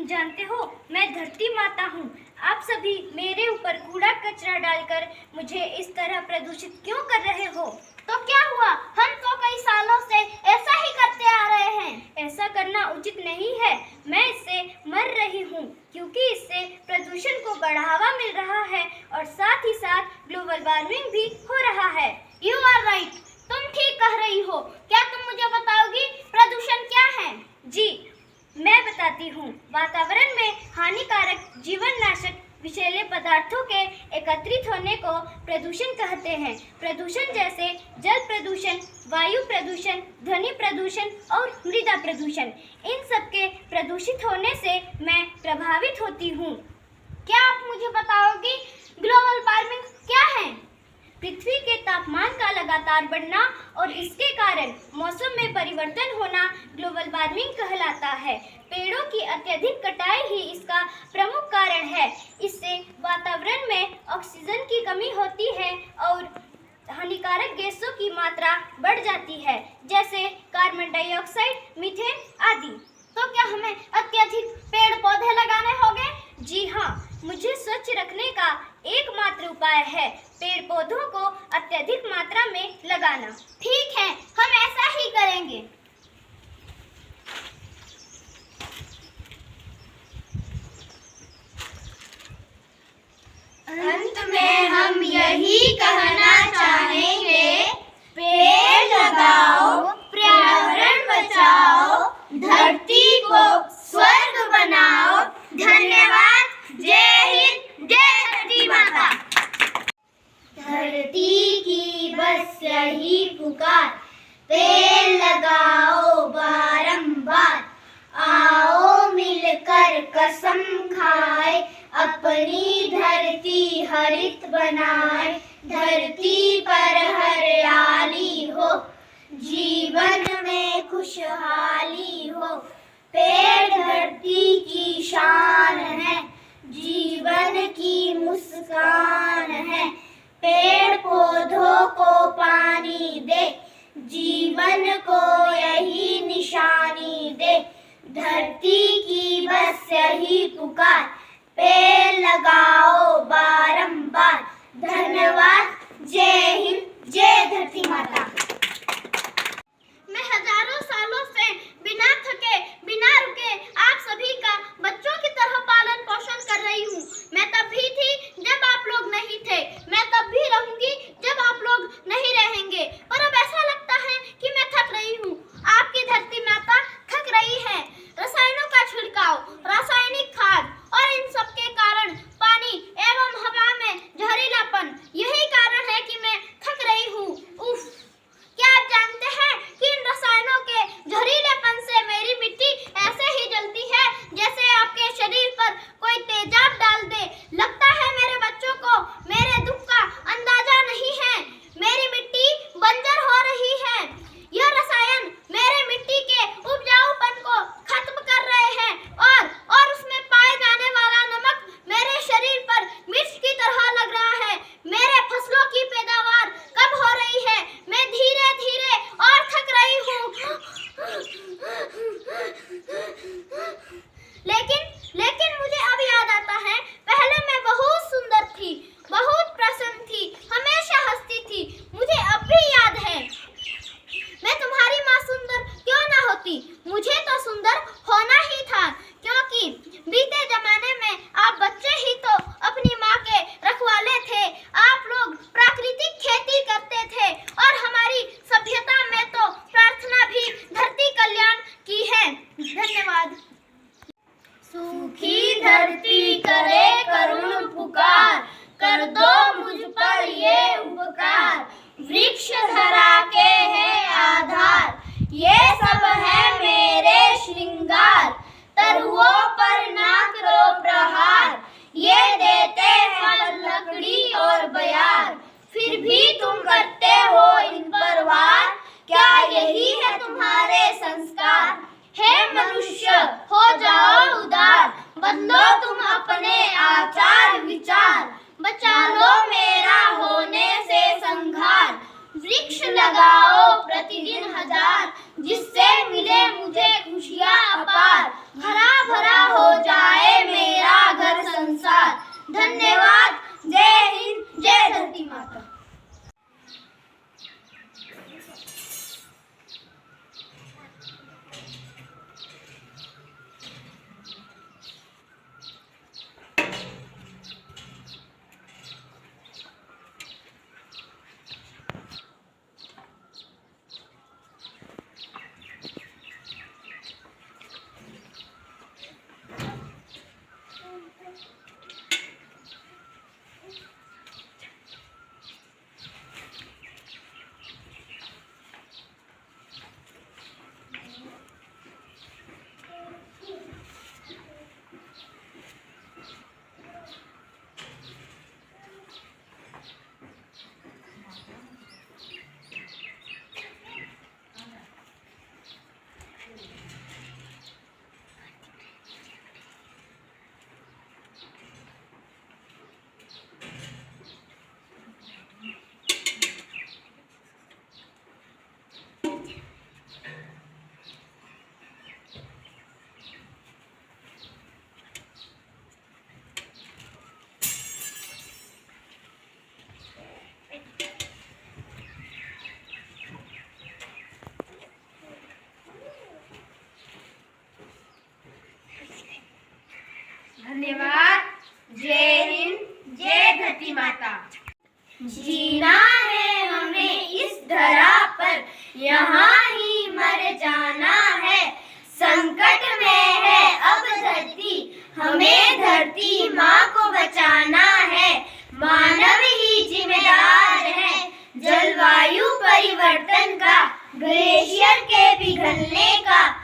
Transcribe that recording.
जानते हो, मैं धरती माता हूँ। आप सभी मेरे ऊपर कूड़ा कचरा डालकर मुझे इस तरह प्रदूषित क्यों कर रहे हो? तो क्या हुआ? हम तो कई सालों से ऐसा ही करते आ रहे हैं। ऐसा करना उचित नहीं है। मैं इससे मर रही हूँ क्योंकि इससे प्रदूषण को बढ़ावा मिल रहा है और साथ ही साथ ग्लोबल वार्मिंग भी हो रहा है। यू आर राइट, तुम ठीक कह रही हो। क्या तुम मुझे बताओगी प्रदूषण क्या है? जी, मैं बताती हूँ। वातावरण में हानिकारक जीवननाशक विषैले पदार्थों के एकत्रित होने को प्रदूषण कहते हैं। प्रदूषण जैसे जल प्रदूषण, वायु प्रदूषण, ध्वनि प्रदूषण और मृदा प्रदूषण, इन सब के प्रदूषित होने से मैं प्रभावित होती हूँ। क्या आप मुझे बताओगी ग्लोबल वार्मिंग क्या है? पृथ्वी के तापमान का लगातार बढ़ना और इसके कारण मौसम में परिवर्तन होना ग्लोबल वार्मिंग कहलाता है। पेड़ों की अत्यधिक कटाई ही इसका प्रमुख कारण है। इससे वातावरण में ऑक्सीजन की कमी होती है और हानिकारक गैसों की मात्रा बढ़ जाती है, जैसे कार्बन डाइऑक्साइड, मीथेन आदि। तो क्या हमें अत्यधिक पेड़ पौधे लगाने होंगे? जी हाँ, मुझे स्वच्छ रखने का एकमात्र उपाय है पेड़ पौधों को अत्यधिक मात्रा में लगाना। ठीक है, हम ऐसा ही करेंगे। अंत में हम यही कहना चाहेंगे, पेड़ लगाओ, पर्यावरण बचाओ, धरती को स्वर्ग बनाओ। धन्यवाद। जय हिंद, जय धरती माता। धरती की बस यही पुकार, पेड़ लगाओ बारंबार। आओ मिलकर कसम खाए, अपनी धरती हरित बनाए। धरती पर हरियाली हो, जीवन में खुशहाली हो। पेड़ धरती की शान है, जीवन की मुस्कान है। पेड़ पौधों को पानी दे, जीवन को यही निशानी दे। धरती की बस यही पुकार, पेड़ लगाओ बारंबार। धन्यवाद। जय हिंद, जय धरती माता। मैं हजारों सालों से बिना थके, बिना रुके आप सभी का बच्चों की तरह पालन पोषण कर रही हूँ। मैं तब भी थी जब आप लोग नहीं थे, मैं तब भी रहूंगी जब आप लोग नहीं रहेंगे। पर अब ऐसा लगता है कि मैं थक रही हूँ। आपकी धरती माता थक रही है। रसायनों का छिड़काव, रासायनिक खाद और इन सब के कारण पानी एवं हवा में जहरीलापन, यही कारण है कि मैं थक रही हूँ। उफ! क्या आप जानते हैं कि इन रसायनों के जहरीलेपन से मेरी मिट्टी ऐसे ही जलती है जैसे आपके शरीर पर कोई तेजाब डाल दे। लगता है मेरे बच्चों को मेरे दुख का अंदाजा नहीं है। मेरी मिट्टी बंजर हो रही है। यह रसायन मेरे मिट्टी के उपजाऊपन को खत्म कर रहे हैं और उसमें पाए जाने वाला नमक मेरे शरीर पर मिर्च की तरह लग रहा है। मेरे फसलों की पैदावार कब हो रही है? मैं धीरे धीरे और थक रही हूँ। लेकिन मुझे अब याद आता है, पहले मैं बहुत सुंदर थी, बहुत प्रसन्न थी, हमेशा हंसती थी। मुझे अब भी याद है। मैं तुम्हारी माँ सुंदर क्यों ना होती, मुझे तो सुंदर होना ही था, क्योंकि बीते जमाने में आप बच्चे ही तो अपनी माँ के रखवाले थे। आप लोग प्राकृतिक खेती करते थे और हमारी सभ्यता में तो प्रार्थना भी धरती कल्याण की है। धन्यवाद। सूखी धरती करे करुण पुकार, कर दो मुझ पर ये उपकार। वृक्ष धरा के है आधार, ये सब है मेरे श्रृंगार। तरुओं पर ना करो प्रहार, ये देते हैं लकड़ी और बयार। फिर भी तुम करते हो इन पर वार, क्या यही है तुम्हारे संस्कार? हे मनुष्य हो जाओ उदार, बदलो तुम अपने आचार विचार। बचा लो मेरा होने से संघार। वृक्ष लगाओ प्रतिदिन हजार, जिससे मिले मुझे खुशियाँ अपार। हरा भरा हो जाए धन्यवाद। जय हिंद, जय धरती माता। जीना है हमें इस धरा पर, यहाँ ही मर जाना है। संकट में है अब धरती, हमें धरती माँ को बचाना है। मानव ही जिम्मेदार है जलवायु परिवर्तन का, ग्लेशियर के पिघलने का।